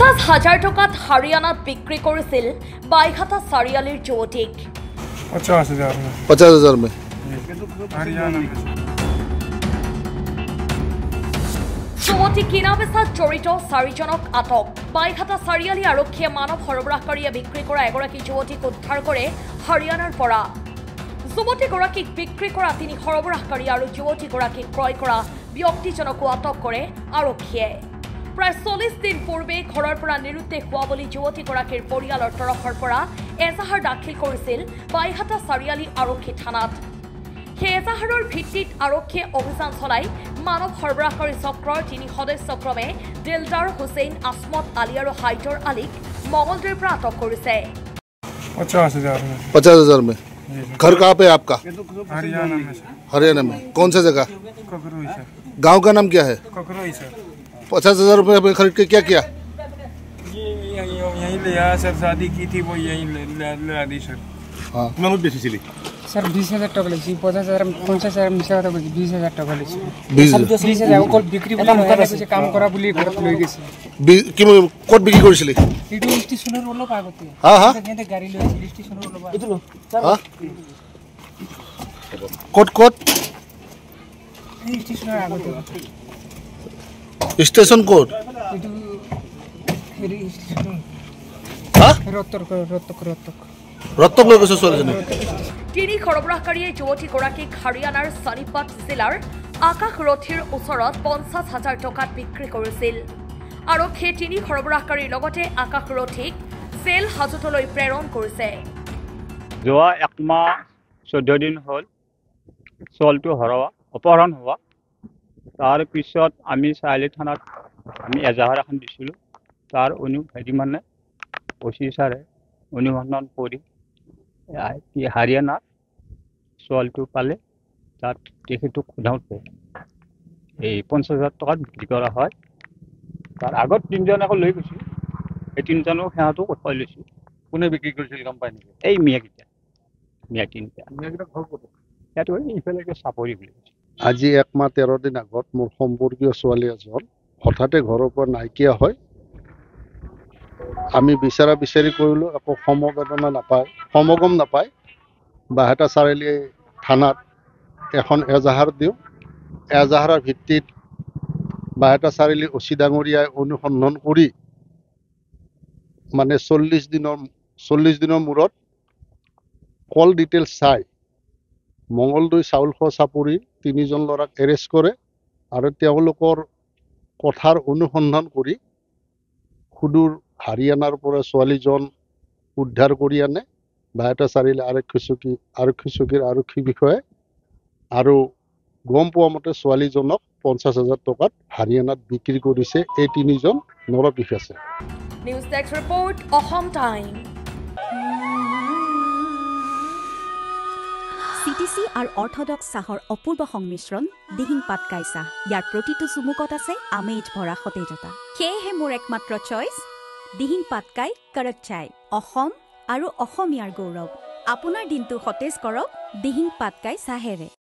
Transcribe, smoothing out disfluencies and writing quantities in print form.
50,000 টকাত হাৰিয়ানাত বিক্ৰী কৰিছিল বাইঘাটা চাৰিআলিৰ যুৱতীক 50,000 में हरियाणा में যুৱতী কিনা বেচাত জড়িত 4জনক আটক বাইঘাটা চাৰিআলি আৰক্ষীয়ে মানৱ সৰবৰাহকাৰীয়ে বিক্ৰী কৰা এগৰাকী যুৱতীক উদ্ধাৰ কৰে হাৰিয়ানাৰ পৰা যুৱতীগৰাকীক বিক্ৰী কৰা 3 সৰবৰাহকাৰী আৰু যুৱতীগৰাকীক ক্ৰয় কৰা ব্যক্তিজনকো আটক কৰে আৰক্ষীয়ে প্ৰায় 40 দিন পূৰ্বে ঘৰৰ পৰা নিৰুদ্দেশ হোৱা বুলি যুৱতীগৰাকীৰ পৰিয়ালৰ তৰফৰ পৰা এজাহাৰ দাখিল কৰিছিল বাইঘাটা চাৰিআলি আৰক্ষী থানাত সেই এজাহাৰৰ ভিত্তিত আৰক্ষীয়ে অভিযান চলাই মানৱ সৰবৰাহকাৰী চক্ৰৰ 3 সদস্যক্ৰমে দিলদাৰ হুছেইন আসমত আলী আৰু হাইদৰ আলীক মঙলদৈৰ পৰা আটক কৰিছে 50,000 में घर कहाँ पे आपका हरियाणा में हरियाणा में कौन सा जगह ककरोई सर गांव का नाम क्या है ककरोई सर 50,000 रुपये में खरीद के क्या किया ये यहीं ले आया सर शादी की थी वो यहीं ले दी सर हाँ কিমানত বেচিছিলি सर 20,000 টাকা লেছি 50,000 50,000 মিছা কথা কৈছি 20,000 টাকা লেছি 20,000 অকল বিক্ৰী বুলি কৈছে কাম কৰা বুলি ঘৰত লৈ গৈছে ক'ত বিক্ৰী কৰিছিলি এইটো ষ্টেচনৰ অলপ আগতে হা হা এখানে গাড়ী লৈ আছিল ষ্টেচনৰ অলপ এইটো হা ক'ত এই ষ্টেচনৰ আগতে ষ্টেচন ক'ত এইটো হেৰি ষ্টেচন হা ৰত্তক ৰত্তক লৈ গৈছে ছোৱালীজনী 3 সৰবৰাহকাৰীয়ে যুৱতীগৰাকীক হাৰিয়ানাৰ সনিপাত জিলাৰ আকাশৰথীৰ ওচৰত 50,000 টকাত বিক্ৰী কৰিছিল আৰক্ষীয়ে 3 সৰবৰাহকাৰীৰ লগতে আকাশৰথীক জেল হাজতলৈ প্ৰেৰণ কৰিছে যোৱা 1 মাহ 14 দিন হ'ল চলটো অপহৰণ হোৱা তাৰ পিছত আমি চাৰিআলি থানাত আমি এজাহাৰ এখন দিছিলোঁ তাৰ মানে ওচি ছাৰে অনুসন্ধান কৰি হাৰিয়ানাত চলটো পালে তাত তেখেতক সোধাওঁতে এই 50,000 টকাত বিক্ৰী কৰা হয় তাৰ আগত 3জন আকৌ লৈ গৈছিল এই 3জনক সিহঁতক উঠাই লৈছোঁ কোনে বিক্ৰী কৰিছিল গম পাই নেকি এই মিয়াকেইটা মিয়াকেইটা ঘৰ ক'ত সিহঁতে ইফালেকে চাপৰি বুলি আজি 1 মাহ 13 দিন আগত মোৰ সম্পৰ্কীয় ছোৱালী এজন হঠাতে ঘৰৰ পৰা নাইকিয়া হয় আমি বিচাৰি কৰিলোঁ একো সমগম নাপায় বাইঘাটা চাৰিআলি থানাত এখন এজাহাৰ দিওঁ এজাহাৰৰ ভিত্তিত বাইঘাটা চাৰিআলি ওচি ডাঙৰীয়াই অনুসন্ধান কৰি মানে 40 দিনৰ মূৰত কল ডিটেইলছ চাই মঙলদৈ চাউল খোৱা চাপৰিৰ 3জন ল'ৰাক এৰেষ্ট কৰে আৰু তেওঁলোকৰ কথাৰ অনুসন্ধান কৰি সুদূৰ হাৰিয়ানাৰ পৰা ছোৱালীজন উদ্ধাৰ কৰি আনে বাইঘাটা চাৰিআলি আৰক্ষী চকীৰ আৰক্ষী বিষয়ে আৰু গম পোৱা মতে ছোৱালীজনক 50,000 টকাত হাৰিয়ানাত বিক্ৰী কৰিছে এই 3জন নৰপিশাচে news desk report Assam time CTC আৰু অৰ্থডক্স চাহৰ অপূৰ্ব সংমিশ্ৰণ দিহিং পাটকাই চাহ ইয়াৰ প্ৰতিটো চুমুকত আছে আমেজ ভৰা সতেজতা সেয়েহে মোৰ একমাত্ৰ চইচ দিহিং পাটকাই কৰক চাই অসম আৰু অসমীয়াৰ গৌৰৱ আপোনাৰ দিনটো সতেজ কৰক দিহিং পাটকাই চাহেৰে